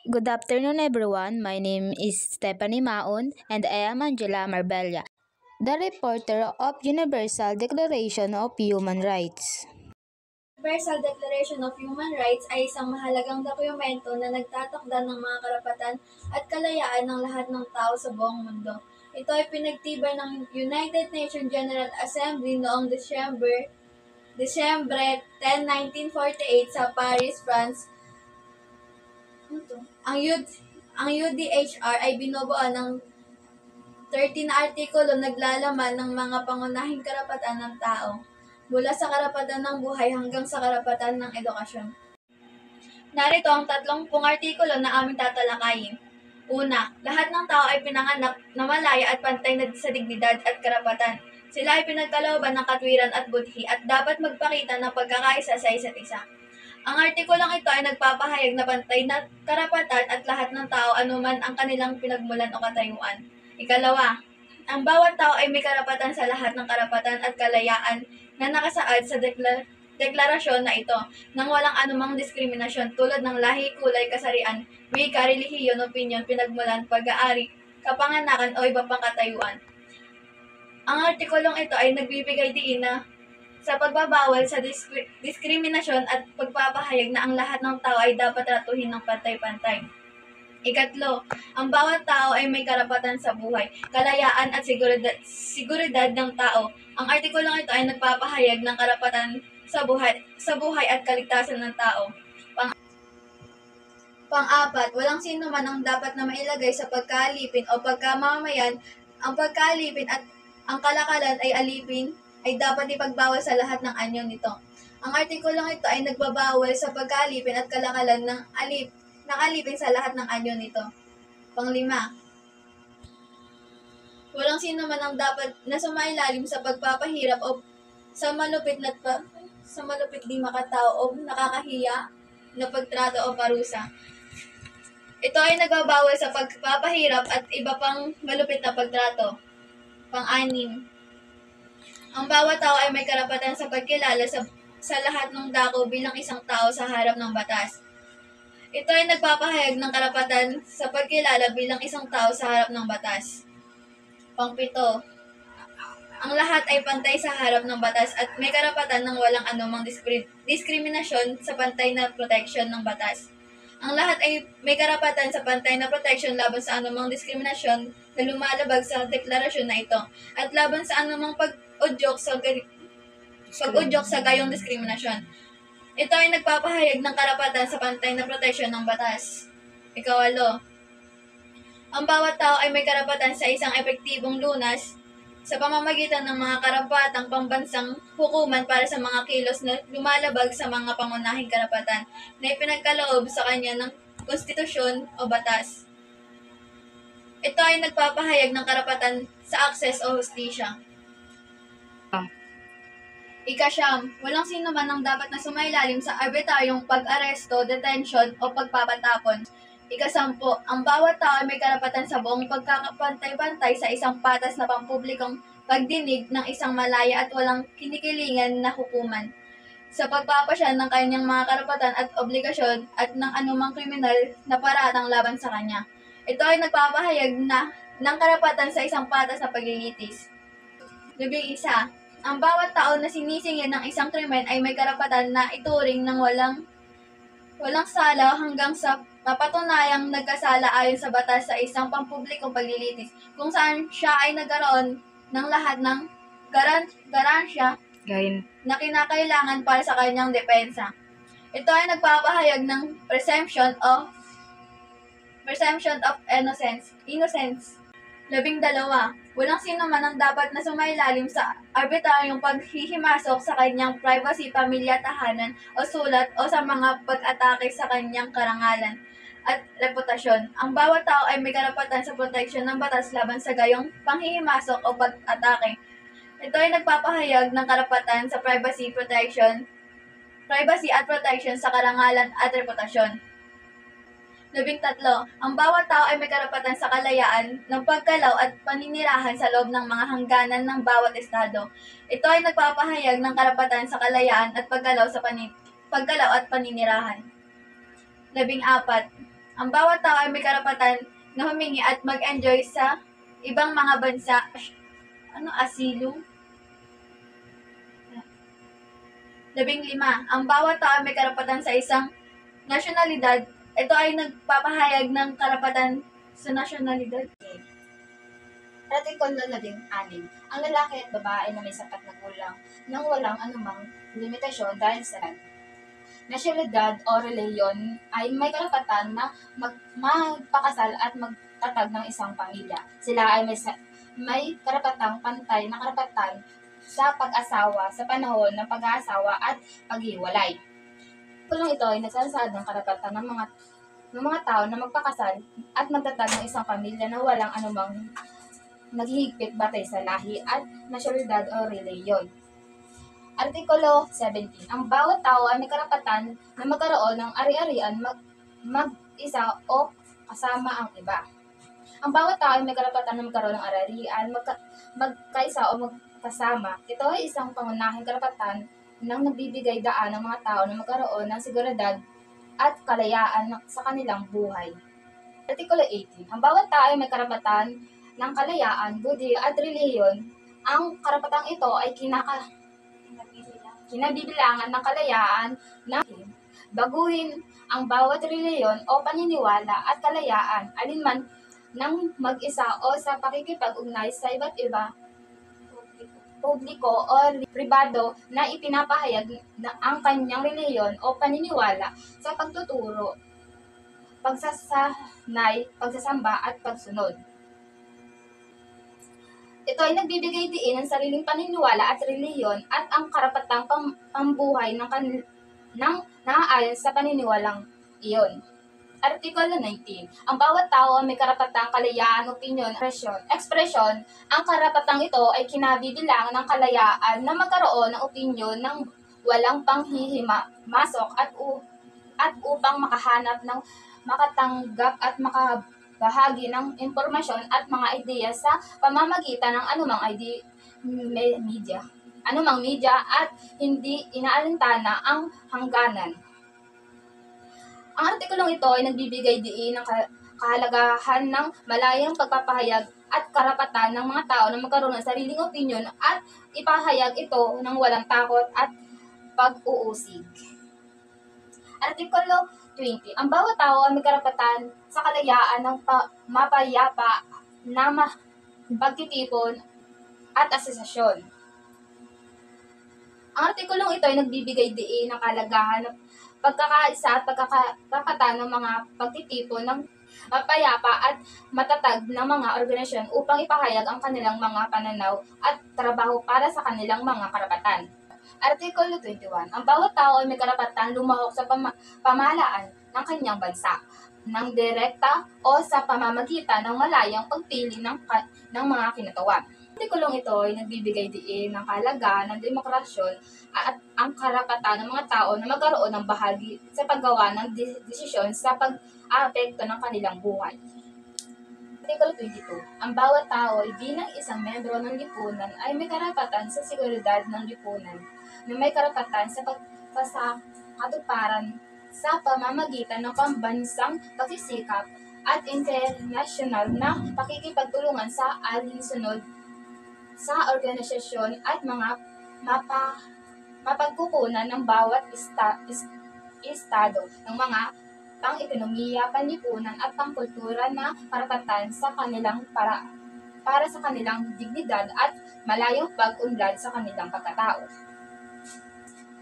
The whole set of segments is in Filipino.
Good afternoon, everyone. My name is Stephanie Maon, and I am Angela Marbella, the reporter of Universal Declaration of Human Rights. Universal Declaration of Human Rights ay isang mahalagang dokumento na nagtatakda ng mga karapatan at kalayaan ng lahat ng tao sa buong mundo. Ito ay pinagtibay ng United Nations General Assembly noong Desyembre 10, 1948 sa Paris, France. Ang, UD, ang UDHR ay binubuo ng 13 na artikulo naglalaman ng mga pangunahing karapatan ng tao, mula sa karapatan ng buhay hanggang sa karapatan ng edukasyon. Narito ang 30 artikulo na aming tatalakayin. Una, lahat ng tao ay pinanganak na malaya at pantay na sa dignidad at karapatan. Sila ay pinagkalooban ng katwiran at budhi at dapat magpakita ng pagkakaisa sa isa't isa. Ang artikulong ito ay nagpapahayag na pantay na karapatan at lahat ng tao anuman ang kanilang pinagmulan o katayuan. Ikalawa, ang bawat tao ay may karapatan sa lahat ng karapatan at kalayaan na nakasaad sa deklarasyon na ito nang walang anumang diskriminasyon tulad ng lahi, kulay, kasarian, wika, relihiyon, opinyon, pinagmulan, pag-aari, kapanganakan o iba pang katayuan. Ang artikulong ito ay nagbibigay diin na sa pagbabawal sa diskriminasyon at pagpapahayag na ang lahat ng tao ay dapat tratuhin ng pantay-pantay. Ikatlo, ang bawat tao ay may karapatan sa buhay, kalayaan at seguridad ng tao. Ang artikulong ito ay nagpapahayag ng karapatan sa buhay at kaligtasan ng tao. Pang-apat, walang sino man ang dapat na mailagay sa pagkaalipin o pagkamamayan. Ang pagkaalipin at ang kalakalan ay dapat ipagbawal sa lahat ng anyo nito. Ang artikulong ito ay nagbabawal sa pagkaalipin at kalakalan ng alipin sa lahat ng anyo nito. Panglima, walang sino man ang dapat na sumailalim sa pagpapahirap o sa malupit di makatao o nakakahiya na pagtrato o parusa. Ito ay nagbabawal sa pagpapahirap at iba pang malupit na pagtrato. Pang-anim, ang bawat tao ay may karapatan sa pagkilala sa lahat ng dako bilang isang tao sa harap ng batas. Ito ay nagpapahayag ng karapatan sa pagkilala bilang isang tao sa harap ng batas. Pang-pito, ang lahat ay pantay sa harap ng batas at may karapatan ng walang anumang diskriminasyon sa pantay na proteksyon ng batas. Ang lahat ay may karapatan sa pantay na proteksyon laban sa anumang diskriminasyon na lumalabag sa deklarasyon na ito at laban sa anumang pag-udyok sa gayong diskriminasyon. Ito ay nagpapahayag ng karapatan sa pantay na proteksyon ng batas. Ikawalo, ang bawat tao ay may karapatan sa isang epektibong lunas sa pamamagitan ng mga karapatang pambansang hukuman para sa mga kilos na lumalabag sa mga pangunahing karapatan na ipinagkaloob sa kanya ng konstitusyon o batas. Ito ay nagpapahayag ng karapatan sa akses o hustisya. Ika-siyam, walang sino man ang dapat na sumailalim sa arbitraryong pag-aresto, detention o pagpapatapon. Ika-sampu, ang bawat tao ay may karapatan sa buong pagkakapantay-pantay sa isang patas na pampublikong pagdinig ng isang malaya at walang kinikilingan na hukuman sa pagpapasya ng kanyang mga karapatan at obligasyon at ng anumang kriminal na paratang laban sa kanya. Ito ay nagpapahayag ng karapatan sa isang patas na paglilitis. 11. Ang bawat tao na sinisingil ng isang krimen ay may karapatan na ituring ng walang sala hanggang sa mapatunayang nagkasala ayon sa batas sa isang pampublikong paglilitis kung saan siya ay nagkaroon ng lahat ng garansya na kinakailangan para sa kanyang depensa. Ito ay nagpapahayag ng presumption of innocence. 12. Walang sino man ang dapat na sumailalim sa arbitraryong paghihimasok sa kanyang privacy, pamilya, tahanan, o sulat o sa mga pag-atake sa kanyang karangalan at reputasyon. Ang bawat tao ay may karapatan sa proteksyon ng batas laban sa gayong panghihimasok o pag-atake. Ito ay nagpapahayag ng karapatan sa privacy at protection sa karangalan at reputasyon. 13. Ang bawat tao ay may karapatan sa kalayaan ng paggalaw at paninirahan sa loob ng mga hangganan ng bawat estado. Ito ay nagpapahayag ng karapatan sa kalayaan at paggalaw at paninirahan. 14. Ang bawat tao ay may karapatan na humingi at mag-enjoy sa ibang mga bansa. Asilong? 15. Ang bawat tao ay may karapatan sa isang nasyonalidad. Ito ay nagpapahayag ng karapatan sa nasyonalidad. Artikulo 16. Ang lalaki at babae na may sapat na gulang nang walang anumang limitasyon dahil sa nasyonalidad o reliyon ay may karapatan na magpakasal at magtatag ng isang pamilya. Sila ay may karapatang pantay na karapatan sa pag-asawa sa panahon ng pag-aasawa at paghiwalay. Kulong ito ay nagsasaad ng karapatan ng mga tao na magpakasal at magtatag ng isang pamilya na walang anumang naghihigpit batay sa lahi at nasyonalidad o reliyon. Artikulo 17. Ang bawat tao ay may karapatan na magkaroon ng ari-arian mag-isa o kasama ang iba. Ang bawat tao ay may karapatan na magkaroon ng ari-arian magkaisa o magkasama. Ito ay isang pangunahing karapatan ng nagbibigay daan ng mga tao na magkaroon ng seguridad at kalayaan sa kanilang buhay. Artikulo 18. Ang bawat tao ay may karapatan ng kalayaan, budi at relihiyon. Ang karapatang ito ay kinabibilangan ng kalayaan na baguhin ang bawat reliyon o paniniwala at kalayaan, alinman ng mag-isa o sa pakikipag-ugnay sa iba't iba publiko o pribado na ipinapahayag na ang kanyang reliyon o paniniwala sa pagtuturo, pagsasanay, pagsasamba at pagsunod. Ito ay nagbibigay diin ng sariling paniniwala at relihiyon at ang karapatang pambuhay ng naaayon sa paniniwalang iyon. Artikulo 19. Ang bawat tao ay may karapatang kalayaan, opinyon, ekspresyon. Ang karapatang ito ay kinabibilangan ng kalayaan na magkaroon ng opinyon ng walang panghihimasok at upang makahanap ng makatanggap at makabahagi ng impormasyon at mga ideya sa pamamagitan ng anumang media at hindi inaalintana ang hangganan. Ang artikulong ito ay nagbibigay diin ng kahalagahan ng malayang pagpapahayag at karapatan ng mga tao na magkaroon ng sariling opinyon at ipahayag ito ng walang takot at pag-uusig. Artikulo 20. Ang bawat tao ay may karapatan sa kalayaan ng mapayapa na pagtitipon at asosasyon. Ang artikulong ito ay nagbibigay diin ng kahalagahan ng pagkakaisa at pagkakakarapatan ng mga pagtitipon ng mapayapa at matatag ng mga organisasyon upang ipahayag ang kanilang mga pananaw at trabaho para sa kanilang mga karapatan. Artikulo 21. Ang bawat tao ay may karapatan lumahok sa pamahalaan ng kanyang bansa ng direkta o sa pamamagitan ng malayang pagpili ng mga kinatawan. Artikulong ito ay nagbibigay diin ng kahalagahan ng demokrasyon at ang karapatan ng mga tao na magkaroon ng bahagi sa paggawa ng desisyon sa pag-aapekto ng kanilang buhay. Artikulo 22. Ang bawat tao ay bilang isang membro ng lipunan ay may karapatan sa seguridad ng lipunan na may karapatan sa katuparan sa pamamagitan ng pambansang pagsisikap at internasyonal na pakikipagtulungan sa alinsunod sa organisasyon at mga mapagkukunan ng bawat estado ng mga pang-ekonomiya, panlipunan at pangkultura na karapatan sa kanilang para sa kanilang dignidad at malayong pag-unlad sa kanilang pagkatao.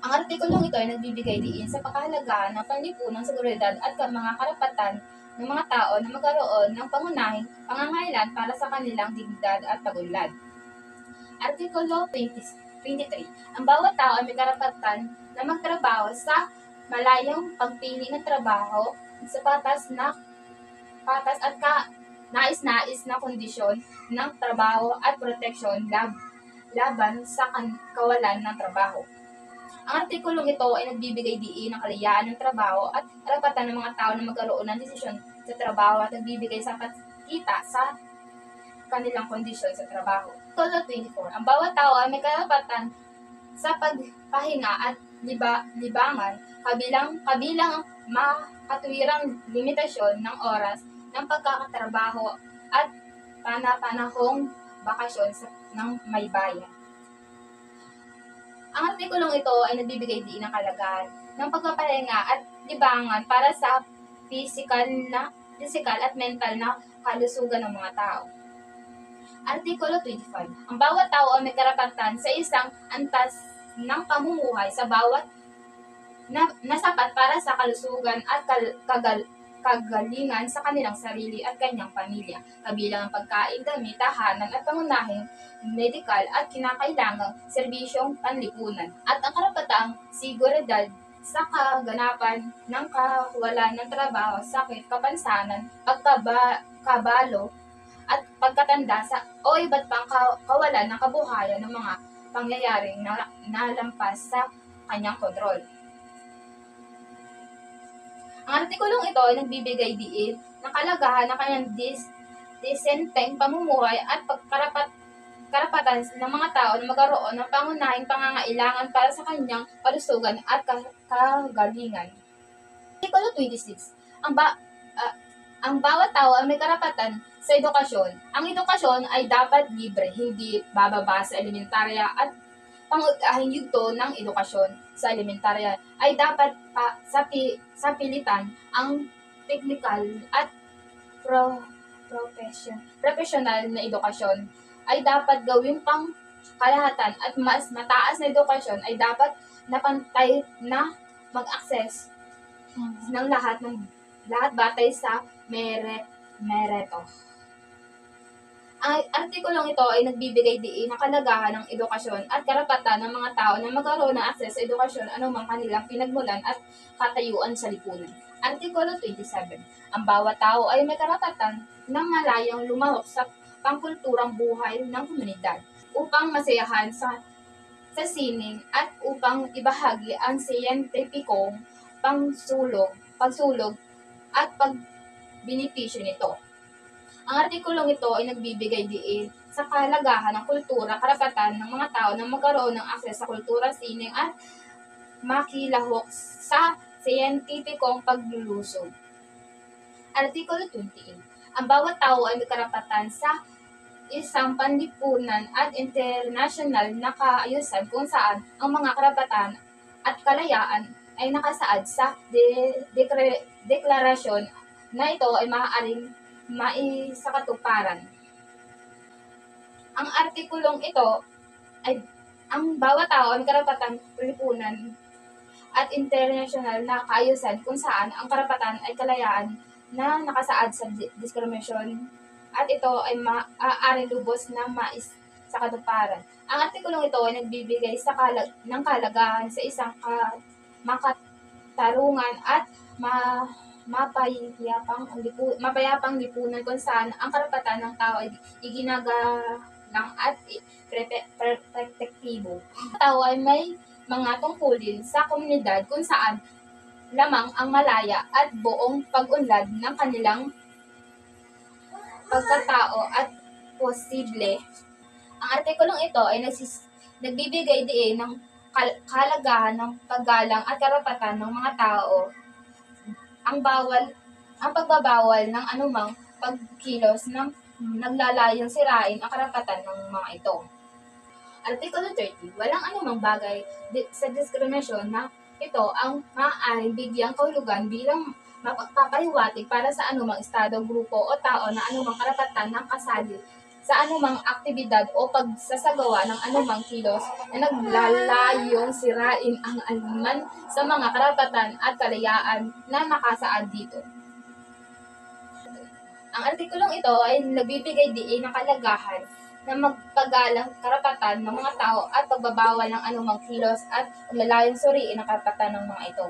Ang artikulong ito ay nagbibigay diin sa pangkahalagahan ng panlipunang seguridad at mga karapatan ng mga tao na magkaroon ng pangunahing pangangailan para sa kanilang dignidad at pag-unlad. Artikulo 23. Ang bawat tao ay may karapatan na magtrabaho sa malayang pagpili ng trabaho sa patas at nais-nais na kondisyon ng trabaho at proteksyon laban sa kawalan ng trabaho. Ang artikulong ito ay nagbibigay diin ng kalayaan ng trabaho at karapatan ng mga tao na magkaroon ng desisyon sa trabaho at nagbibigay sa kita sa kanilang kondisyon sa trabaho. Artikulo 24. Ang bawat tao ay may karapatan sa pagpahinga at libangan kabilang makatwirang limitasyon ng oras ng pagkakatrabaho at pana-panahong bakasyon ng may bayan. Ang artikulong ito ay nagbibigay din ng kalagahan ng pagpapahinga at libangan para sa physical at mental na kalusugan ng mga tao. Artikulo 25. Ang bawat tao ay may karapatan sa isang antas ng pamumuhay sa bawat na sapat para sa kalusugan at kagalingan sa kanilang sarili at kanyang pamilya, kabilang ang pagkain, damit, tahanan at pangunahing medikal at kinakailangang serbisyong panlipunan, at ang karapatang seguridad sa kaganapan ng kawalan ng trabaho, sakit, kapansanan, pagkabalo, at pagkatanda o iba't pang kawalan ng kabuhayan ng mga pangyayaring nalampas sa kanyang kontrol. Ang artikulong ito ay nagbibigay diin ng kalagahan ng kanyang disenteng pamumuhay at karapatan ng mga tao na magkaroon ng pangunahing pangangailangan para sa kanyang kalusugan at kagalingan. Artikulo 26. Ang bawat tao ay may karapatan sa edukasyon. Ang edukasyon ay dapat libre, hindi bababa sa elementarya, at pangunahing yugto ng edukasyon sa elementarya ay dapat sa pilitan ang technical at professional na edukasyon ay dapat gawing pang kalahatan, at mas mataas na edukasyon ay dapat napantay na mag-access ng lahat batay sa mereto. Ang artikulong ito ay nagbibigay diin ng kalagahan ng edukasyon at karapatan ng mga tao na magkaroon ng akses sa edukasyon anumang kanilang pinagmulan at katayuan sa lipunan. Artikulo 27. Ang bawat tao ay may karapatan ng malayang lumahok sa pangkulturang buhay ng komunidad upang masayahan sa sining at upang ibahagi ang siyentipikong pagsulog at pagbinipisyo nito. Ang artikulong ito ay nagbibigay diin sa kahalagahan ng kultura, karapatan ng mga tao na magkaroon ng akses sa kultura, sining at makilahok sa siyentipikong paglulusog. Artikulo 28. Ang bawat tao ay may karapatan sa isang panlipunan at international na kaayusan kung saan ang mga karapatan at kalayaan ay nakasaad sa deklarasyon na ito ay maaaring maisakatuparan. Ang artikulong ito ay ang bawat tao ay may karapatan lipunan at international na kaayusan kung saan ang karapatan ay kalayaan na nakasaad sa diskriminasyon, at ito ay maaaring lubos na maisakatuparan. Ang artikulong ito ay nagbibigay ng kalagahan sa isang makatarungan at mapayapang lipunan kung saan ang karapatan ng tao ay iginagalang at protektibo. Ang tao ay may mga tungkulin sa komunidad kung saan lamang ang malaya at buong pag-unlad ng kanilang pagkatao at posible. Ang artikulong ito ay nagbibigay diin ng kalagahan ng paggalang at karapatan ng mga tao, ang pagbabawal ng anumang pagkilos ng naglalayong sirain ang karapatan ng mga ito. Artikulo 30. Walang anumang bagay sa diskriminasyon na ito ang maaaring bigyang kahulugan bilang mapagpapahiwatig para sa anumang estado, grupo o tao na anumang karapatan ng kasali sa anumang aktibidad o pagsasagawa ng anumang kilos na naglalayong sirain ang aliman sa mga karapatan at kalayaan na nakasaad dito. Ang artikulong ito ay nagbibigay diin ng kalagahan na magpagalang karapatan ng mga tao at pagbabawal ng anumang kilos at paglalayong suriin ang karapatan ng mga ito.